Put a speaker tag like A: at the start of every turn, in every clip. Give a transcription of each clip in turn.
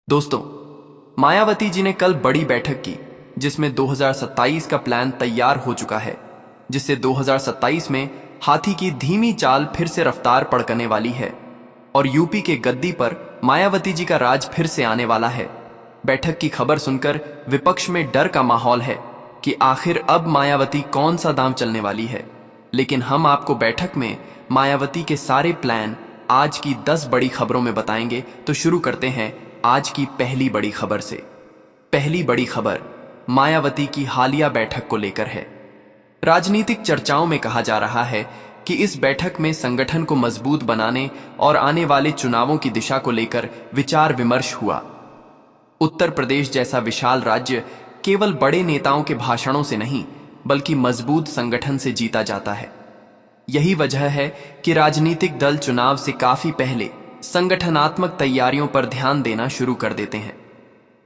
A: दोस्तों, मायावती जी ने कल बड़ी बैठक की जिसमें 2027 का प्लान तैयार हो चुका है, जिससे 2027 में हाथी की धीमी चाल फिर से रफ्तार पकड़ने वाली है और यूपी के गद्दी पर मायावती जी का राज फिर से आने वाला है। बैठक की खबर सुनकर विपक्ष में डर का माहौल है कि आखिर अब मायावती कौन सा दांव चलने वाली है। लेकिन हम आपको बैठक में मायावती के सारे प्लान आज की 10 बड़ी खबरों में बताएंगे। तो शुरू करते हैं आज की पहली बड़ी खबर से। पहली बड़ी खबर मायावती की हालिया बैठक को लेकर है। राजनीतिक चर्चाओं में कहा जा रहा है कि इस बैठक में संगठन को मजबूत बनाने और आने वाले चुनावों की दिशा को लेकर विचार विमर्श हुआ। उत्तर प्रदेश जैसा विशाल राज्य केवल बड़े नेताओं के भाषणों से नहीं बल्कि मजबूत संगठन से जीता जाता है। यही वजह है कि राजनीतिक दल चुनाव से काफी पहले संगठनात्मक तैयारियों पर ध्यान देना शुरू कर देते हैं।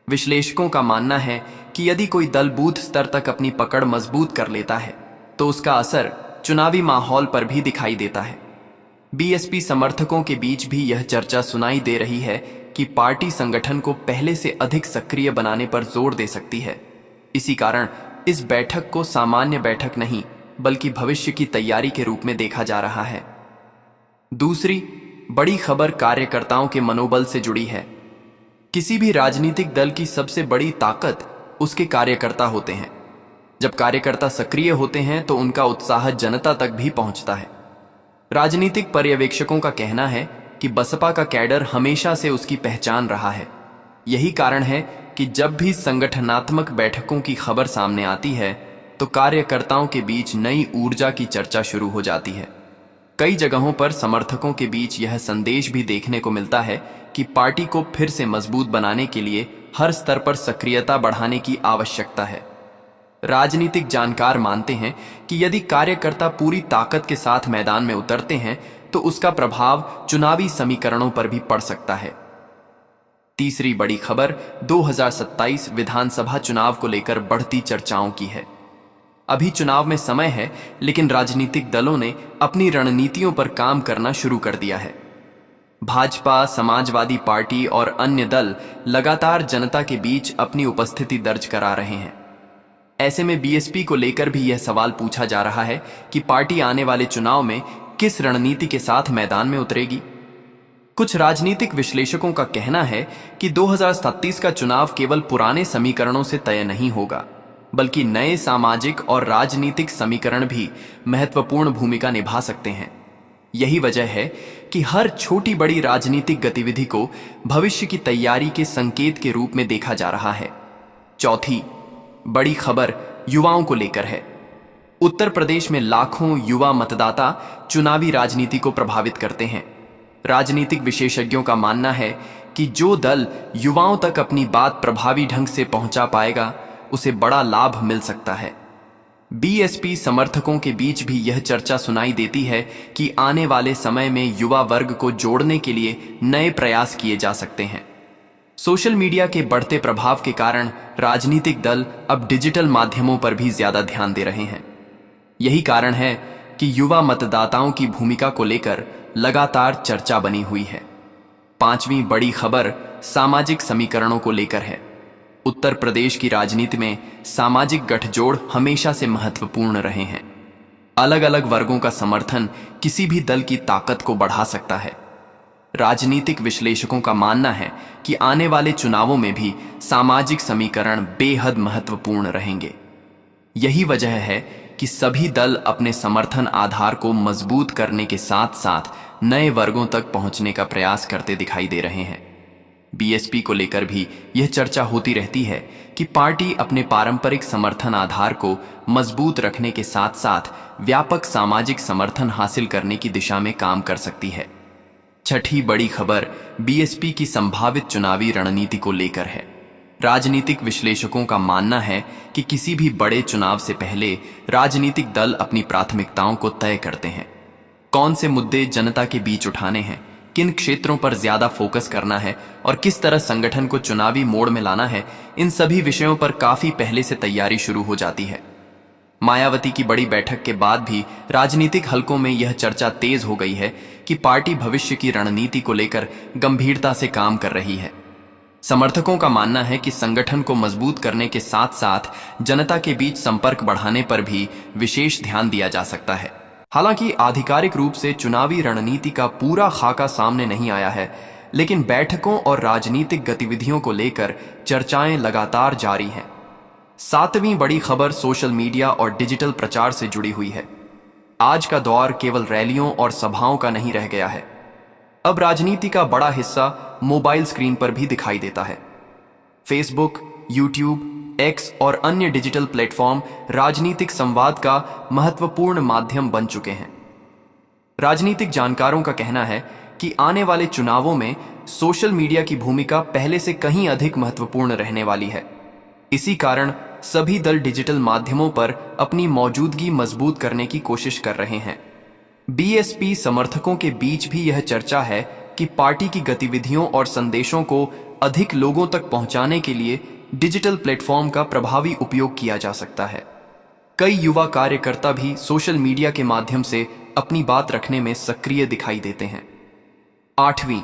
A: विश्लेषकों का मानना है कि यदि कोई दल बूथ स्तर तक अपनी पकड़ मजबूत कर लेता है तो उसका असर चुनावी माहौल पर भी दिखाई देता है। बीएसपी समर्थकों के बीच भी यह चर्चा सुनाई दे रही है कि पार्टी संगठन को पहले से अधिक सक्रिय बनाने पर जोर दे सकती है। इसी कारण इस बैठक को सामान्य बैठक नहीं बल्कि भविष्य की तैयारी के रूप में देखा जा रहा है। दूसरी बड़ी खबर कार्यकर्ताओं के मनोबल से जुड़ी है। किसी भी राजनीतिक दल की सबसे बड़ी ताकत उसके कार्यकर्ता होते हैं। जब कार्यकर्ता सक्रिय होते हैं तो उनका उत्साह जनता तक भी पहुंचता है। राजनीतिक पर्यवेक्षकों का कहना है कि बसपा का कैडर हमेशा से उसकी पहचान रहा है। यही कारण है कि जब भी संगठनात्मक बैठकों की खबर सामने आती है तो कार्यकर्ताओं के बीच नई ऊर्जा की चर्चा शुरू हो जाती है। कई जगहों पर समर्थकों के बीच यह संदेश भी देखने को मिलता है कि पार्टी को फिर से मजबूत बनाने के लिए हर स्तर पर सक्रियता बढ़ाने की आवश्यकता है। राजनीतिक जानकार मानते हैं कि यदि कार्यकर्ता पूरी ताकत के साथ मैदान में उतरते हैं तो उसका प्रभाव चुनावी समीकरणों पर भी पड़ सकता है। तीसरी बड़ी खबर 2027 विधानसभा चुनाव को लेकर बढ़ती चर्चाओं की है। अभी चुनाव में समय है, लेकिन राजनीतिक दलों ने अपनी रणनीतियों पर काम करना शुरू कर दिया है। भाजपा, समाजवादी पार्टी और अन्य दल लगातार जनता के बीच अपनी उपस्थिति दर्ज करा रहे हैं। ऐसे में बीएसपी को लेकर भी यह सवाल पूछा जा रहा है कि पार्टी आने वाले चुनाव में किस रणनीति के साथ मैदान में उतरेगी। कुछ राजनीतिक विश्लेषकों का कहना है कि 2027 का चुनाव केवल पुराने समीकरणों से तय नहीं होगा बल्कि नए सामाजिक और राजनीतिक समीकरण भी महत्वपूर्ण भूमिका निभा सकते हैं। यही वजह है कि हर छोटी बड़ी राजनीतिक गतिविधि को भविष्य की तैयारी के संकेत के रूप में देखा जा रहा है। चौथी बड़ी खबर युवाओं को लेकर है। उत्तर प्रदेश में लाखों युवा मतदाता चुनावी राजनीति को प्रभावित करते हैं। राजनीतिक विशेषज्ञों का मानना है कि जो दल युवाओं तक अपनी बात प्रभावी ढंग से पहुंचा पाएगा उसे बड़ा लाभ मिल सकता है। बीएसपी समर्थकों के बीच भी यह चर्चा सुनाई देती है कि आने वाले समय में युवा वर्ग को जोड़ने के लिए नए प्रयास किए जा सकते हैं। सोशल मीडिया के बढ़ते प्रभाव के कारण राजनीतिक दल अब डिजिटल माध्यमों पर भी ज्यादा ध्यान दे रहे हैं। यही कारण है कि युवा मतदाताओं की भूमिका को लेकर लगातार चर्चा बनी हुई है। पांचवी बड़ी खबर सामाजिक समीकरणों को लेकर है। उत्तर प्रदेश की राजनीति में सामाजिक गठजोड़ हमेशा से महत्वपूर्ण रहे हैं। अलग अलग वर्गों का समर्थन किसी भी दल की ताकत को बढ़ा सकता है। राजनीतिक विश्लेषकों का मानना है कि आने वाले चुनावों में भी सामाजिक समीकरण बेहद महत्वपूर्ण रहेंगे। यही वजह है कि सभी दल अपने समर्थन आधार को मजबूत करने के साथ साथ नए वर्गों तक पहुंचने का प्रयास करते दिखाई दे रहे हैं। बीएसपी को लेकर भी यह चर्चा होती रहती है कि पार्टी अपने पारंपरिक समर्थन आधार को मजबूत रखने के साथ साथ व्यापक सामाजिक समर्थन हासिल करने की दिशा में काम कर सकती है। छठी बड़ी खबर बीएसपी की संभावित चुनावी रणनीति को लेकर है। राजनीतिक विश्लेषकों का मानना है कि किसी भी बड़े चुनाव से पहले राजनीतिक दल अपनी प्राथमिकताओं को तय करते हैं। कौन से मुद्दे जनता के बीच उठाने हैं, किन क्षेत्रों पर ज्यादा फोकस करना है और किस तरह संगठन को चुनावी मोड़ में लाना है, इन सभी विषयों पर काफी पहले से तैयारी शुरू हो जाती है। मायावती की बड़ी बैठक के बाद भी राजनीतिक हलकों में यह चर्चा तेज हो गई है कि पार्टी भविष्य की रणनीति को लेकर गंभीरता से काम कर रही है। समर्थकों का मानना है कि संगठन को मजबूत करने के साथ साथ जनता के बीच संपर्क बढ़ाने पर भी विशेष ध्यान दिया जा सकता है। हालांकि आधिकारिक रूप से चुनावी रणनीति का पूरा खाका सामने नहीं आया है, लेकिन बैठकों और राजनीतिक गतिविधियों को लेकर चर्चाएं लगातार जारी हैं। सातवीं बड़ी खबर सोशल मीडिया और डिजिटल प्रचार से जुड़ी हुई है। आज का दौर केवल रैलियों और सभाओं का नहीं रह गया है। अब राजनीति का बड़ा हिस्सा मोबाइल स्क्रीन पर भी दिखाई देता है। फेसबुक, यूट्यूब, एक्स और अन्य डिजिटल प्लेटफॉर्म राजनीतिक संवाद का महत्वपूर्ण माध्यम बन चुके हैं। राजनीतिक जानकारों का कहना है कि आने वाले चुनावों में सोशल मीडिया की भूमिका पहले से कहीं अधिक महत्वपूर्ण रहने वाली है। इसी कारण सभी दल डिजिटल माध्यमों पर अपनी मौजूदगी मजबूत करने की कोशिश कर रहे हैं। बीएसपी समर्थकों के बीच भी यह चर्चा है कि पार्टी की गतिविधियों और संदेशों को अधिक लोगों तक पहुंचाने के लिए डिजिटल प्लेटफॉर्म का प्रभावी उपयोग किया जा सकता है। कई युवा कार्यकर्ता भी सोशल मीडिया के माध्यम से अपनी बात रखने में सक्रिय दिखाई देते हैं। आठवीं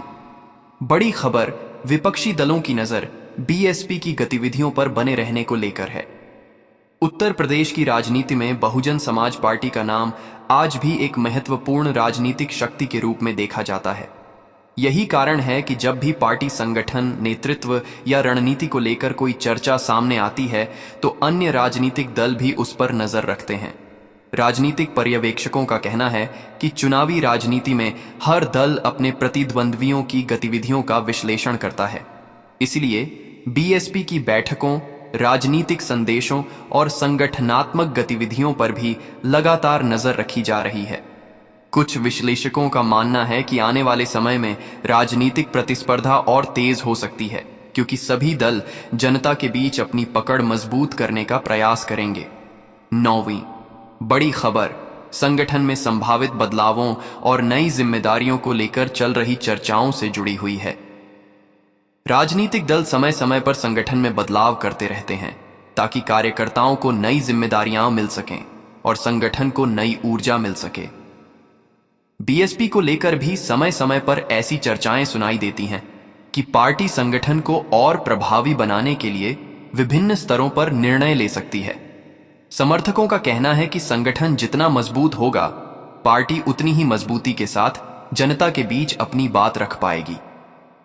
A: बड़ी खबर विपक्षी दलों की नजर बीएसपी की गतिविधियों पर बने रहने को लेकर है। उत्तर प्रदेश की राजनीति में बहुजन समाज पार्टी का नाम आज भी एक महत्वपूर्ण राजनीतिक शक्ति के रूप में देखा जाता है। यही कारण है कि जब भी पार्टी संगठन, नेतृत्व या रणनीति को लेकर कोई चर्चा सामने आती है तो अन्य राजनीतिक दल भी उस पर नजर रखते हैं। राजनीतिक पर्यवेक्षकों का कहना है कि चुनावी राजनीति में हर दल अपने प्रतिद्वंद्वियों की गतिविधियों का विश्लेषण करता है। इसलिए बीएसपी की बैठकों, राजनीतिक संदेशों और संगठनात्मक गतिविधियों पर भी लगातार नजर रखी जा रही है। कुछ विश्लेषकों का मानना है कि आने वाले समय में राजनीतिक प्रतिस्पर्धा और तेज हो सकती है, क्योंकि सभी दल जनता के बीच अपनी पकड़ मजबूत करने का प्रयास करेंगे। नौवीं बड़ी खबर संगठन में संभावित बदलावों और नई जिम्मेदारियों को लेकर चल रही चर्चाओं से जुड़ी हुई है। राजनीतिक दल समय समय पर संगठन में बदलाव करते रहते हैं ताकि कार्यकर्ताओं को नई जिम्मेदारियां मिल सकें और संगठन को नई ऊर्जा मिल सके। बीएसपी को लेकर भी समय समय पर ऐसी चर्चाएं सुनाई देती हैं कि पार्टी संगठन को और प्रभावी बनाने के लिए विभिन्न स्तरों पर निर्णय ले सकती है। समर्थकों का कहना है कि संगठन जितना मजबूत होगा, पार्टी उतनी ही मजबूती के साथ जनता के बीच अपनी बात रख पाएगी।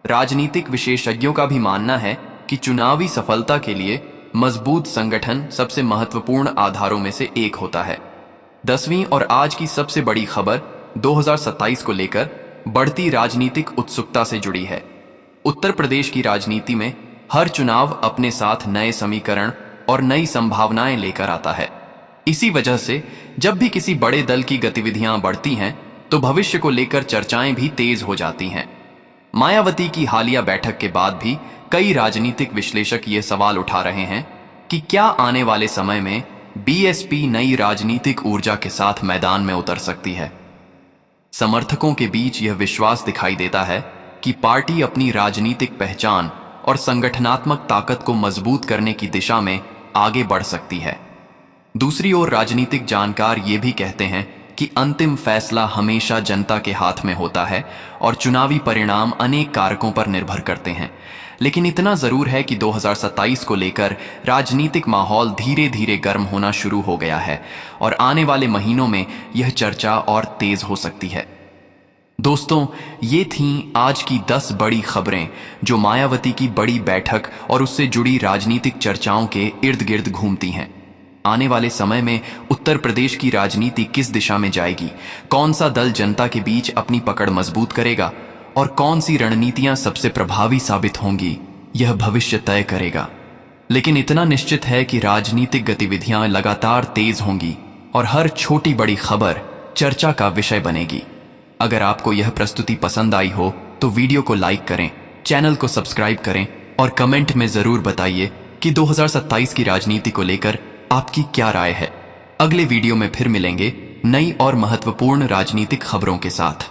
A: राजनीतिक विशेषज्ञों का भी मानना है कि चुनावी सफलता के लिए मजबूत संगठन सबसे महत्वपूर्ण आधारों में से एक होता है। 10वीं और आज की सबसे बड़ी खबर 2027 को लेकर बढ़ती राजनीतिक उत्सुकता से जुड़ी है। उत्तर प्रदेश की राजनीति में हर चुनाव अपने साथ नए समीकरण और नई संभावनाएं लेकर आता है। इसी वजह से जब भी किसी बड़े दल की गतिविधियां बढ़ती हैं तो भविष्य को लेकर चर्चाएं भी तेज हो जाती हैं। मायावती की हालिया बैठक के बाद भी कई राजनीतिक विश्लेषक ये सवाल उठा रहे हैं कि क्या आने वाले समय में बीएसपी नई राजनीतिक ऊर्जा के साथ मैदान में उतर सकती है। समर्थकों के बीच यह विश्वास दिखाई देता है कि पार्टी अपनी राजनीतिक पहचान और संगठनात्मक ताकत को मजबूत करने की दिशा में आगे बढ़ सकती है। दूसरी ओर राजनीतिक जानकार ये भी कहते हैं कि अंतिम फैसला हमेशा जनता के हाथ में होता है और चुनावी परिणाम अनेक कारकों पर निर्भर करते हैं। लेकिन इतना जरूर है कि 2027 को लेकर राजनीतिक माहौल धीरे धीरे गर्म होना शुरू हो गया है और आने वाले महीनों में यह चर्चा और तेज हो सकती है। दोस्तों, ये थीं आज की 10 बड़ी खबरें जो मायावती की बड़ी बैठक और उससे जुड़ी राजनीतिक चर्चाओं के इर्द गिर्द घूमती हैं। आने वाले समय में उत्तर प्रदेश की राजनीति किस दिशा में जाएगी, कौन सा दल जनता के बीच अपनी पकड़ मजबूत करेगा और कौन सी रणनीतियां सबसे प्रभावी साबित होंगी, यह भविष्य तय करेगा। लेकिन इतना निश्चित है कि राजनीतिक गतिविधियां लगातार तेज होंगी और हर छोटी बड़ी खबर चर्चा का विषय बनेगी। अगर आपको यह प्रस्तुति पसंद आई हो तो वीडियो को लाइक करें, चैनल को सब्सक्राइब करें और कमेंट में जरूर बताइए कि 2027 की राजनीति को लेकर आपकी क्या राय है। अगले वीडियो में फिर मिलेंगे नई और महत्वपूर्ण राजनीतिक खबरों के साथ।